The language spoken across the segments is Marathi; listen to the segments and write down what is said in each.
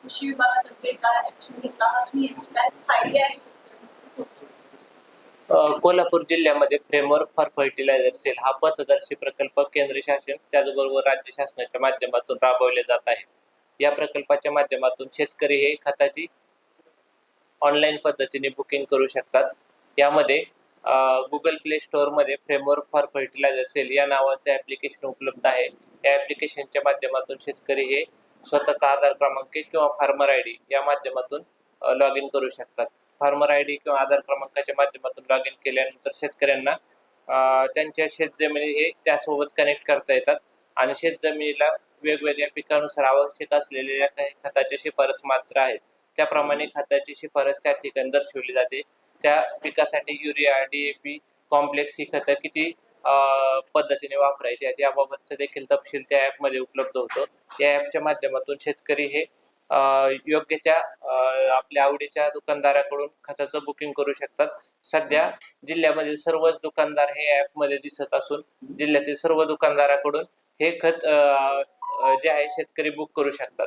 कृषी विभागातर्फे काय ऍक्शन घेतला आहात आणि याची काय फायदे आहे शेतकऱ्यांसाठी? कोल्हापूर जिल्ह्यामध्ये फ्रेमवर्क फॉर फर्टिलायझर सेल हा पथदर्शी प्रकल्प केंद्र शासन त्याचबरोबर राज्य शासनाच्या माध्यमातून राबवले जात आहे. या प्रकल्पाच्या माध्यमातून शेतकरी हे खताची ऑनलाईन पद्धतीने बुकिंग करू शकतात. यामध्ये गुगल प्ले स्टोअरमध्ये फ्रेमवर्क फॉर फर्टिलायझर सेल या नावाचे ॲप्लिकेशन उपलब्ध आहे. या ॲप्लिकेशनच्या माध्यमातून शेतकरी हे स्वतःचा आधार क्रमांक किंवा फार्मर आय डी या माध्यमातून लॉग इन करू शकतात. फार्मर आय डी किंवा आधार क्रमांकाच्या माध्यमातून लॉग इन केल्यानंतर शेतकऱ्यांना त्यांच्या शेतजमिनी हे त्यासोबत कनेक्ट करता येतात आणि शेतजमिनीला वेगवेगळ्या पिकानुसार आवश्यक असलेल्या काही खताच्या शिफारस मात्र आहेत. त्याप्रमाणे खताची शिफारस त्या ठिकाणी दर्शवली जाते. त्या पिकासाठी युरिया, DAP, कॉम्प्लेक्स ही खतं किती पद्धतीने वापरायची आहेत याबाबतचा देखील तपशील त्या ॲपमध्ये उपलब्ध होतो. या ॲपच्या माध्यमातून शेतकरी हे योग्य त्या आपल्या आवडीच्या दुकानदाराकडून खताचं बुकिंग करू शकतात. सध्या जिल्ह्यामधील सर्वच दुकानदार हे ॲपमध्ये दिसत असून जिल्ह्यातील सर्व दुकानदाराकडून हे खत जे आहे शेतकरी बुक करू शकतात.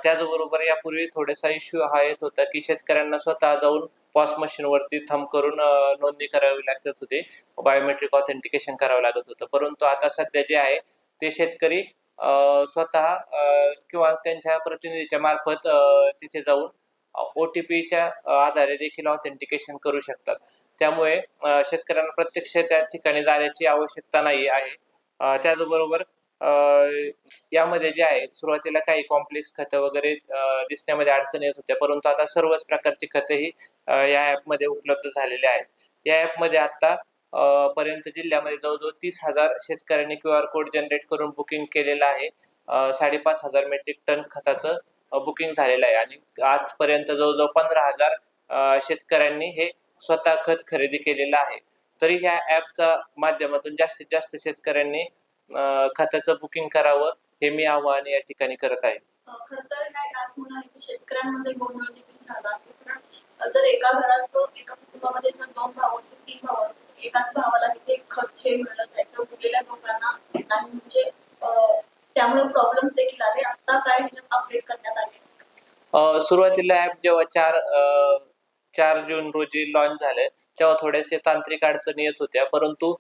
त्याचबरोबर यापूर्वी थोडासा इश्यू हा येत होता की शेतकऱ्यांना स्वतः जाऊन पॉस मशीनवरती थंब करून नोंदणी करावी लागत होती, बायोमेट्रिक ऑथेंटिकेशन करावं लागत होतं. परंतु आता सध्या जे आहे ते शेतकरी स्वतः किंवा त्यांच्या प्रतिनिधीच्या मार्फत तिथे जाऊन OTPच्या आधारे देखील ऑथेंटिकेशन करू शकतात. त्यामुळे शेतकऱ्यांना प्रत्यक्ष त्या ठिकाणी जाण्याची आवश्यकता नाही आहे. त्याचबरोबर यामध्ये जे आहे सुरुवातीला काही कॉम्प्लेक्स खतं वगैरे दिसण्यामध्ये अडचणी येत होत्या, परंतु आता सर्वच प्रकारची खतं ही या ॲपमध्ये उपलब्ध झालेली आहेत. या ॲपमध्ये आता पर्यंत जिल्ह्यामध्ये जवळजवळ 30,000 शेतकऱ्यांनी QR कोड जनरेट करून बुकिंग केलेलं आहे. 5,500 मेट्रिक टन खताचं बुकिंग झालेलं आहे आणि आजपर्यंत जवळजवळ 15,000 शेतकऱ्यांनी हे स्वतः खत खरेदी केलेलं आहे. तरी ह्या ॲपच्या माध्यमातून जास्तीत जास्त शेतकऱ्यांनी खताचं बुकिंग करावं हे मी आवाहन या ठिकाणी करत आहे. खरं तर ह्या ऍपमुळे आहे की शेतकऱ्यांमध्ये गोंधळ देखील झाला आहे. कारण जर एका कुटुंबामध्ये जर 2 भाऊ असतील, 3 भाऊ असतील, एकाच भावाला तिथे खत हे मिळलं जायचं, उरलेल्या दोघांना आणि म्हणजे त्यामुळे प्रॉब्लेम्स देखील आले. आता काय ह्याच्यात अपडेट करण्यात आले? सुरुवातीला ॲप जेव्हा 4 जून रोजी लॉन्च झाले तेव्हा थोड्याशा तांत्रिक अडचणी येत होत्या, परंतु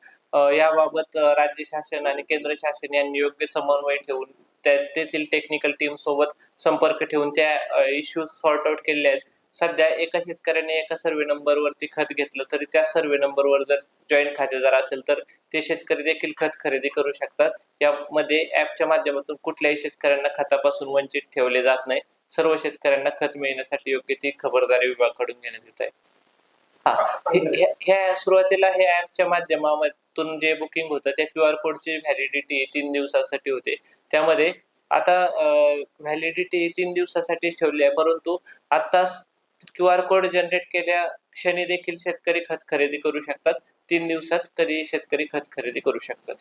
याबाबत राज्य शासन आणि केंद्र शासन यांनी योग्य समन्वय ठेवून तेथील टेक्निकल टीम सोबत संपर्क ठेवून त्या इश्यूज सॉर्ट आउट केले आहेत. सध्या एका शेतकऱ्याने एका सर्वे नंबरवरती खत घेतलं तरी त्या सर्वे नंबरवर जर जॉईंट खातेदार असेल तर ते शेतकरी देखील खत खरेदी करू शकतात. यामध्ये ॲपच्या माध्यमातून कुठल्याही शेतकऱ्यांना खतापासून वंचित ठेवले जात नाही. सर्व शेतकऱ्यांना खत मिळण्यासाठी योग्य ती खबरदारी विभागाकडून घेण्यात येत आहे. ह्या सुरुवातीला हे ॲपच्या माध्यमातून जे बुकिंग होतं त्या QR कोडची व्हॅलिडिटी 3 दिवसासाठी होते. त्यामध्ये आता व्हॅलिडिटी 3 दिवसासाठीच ठेवली आहे, परंतु आता QR कोड जनरेट केल्या क्षणी देखील शेतकरी खत खरेदी करू शकतात. 3 दिवसात कधीही शेतकरी खत खरेदी करू शकतात.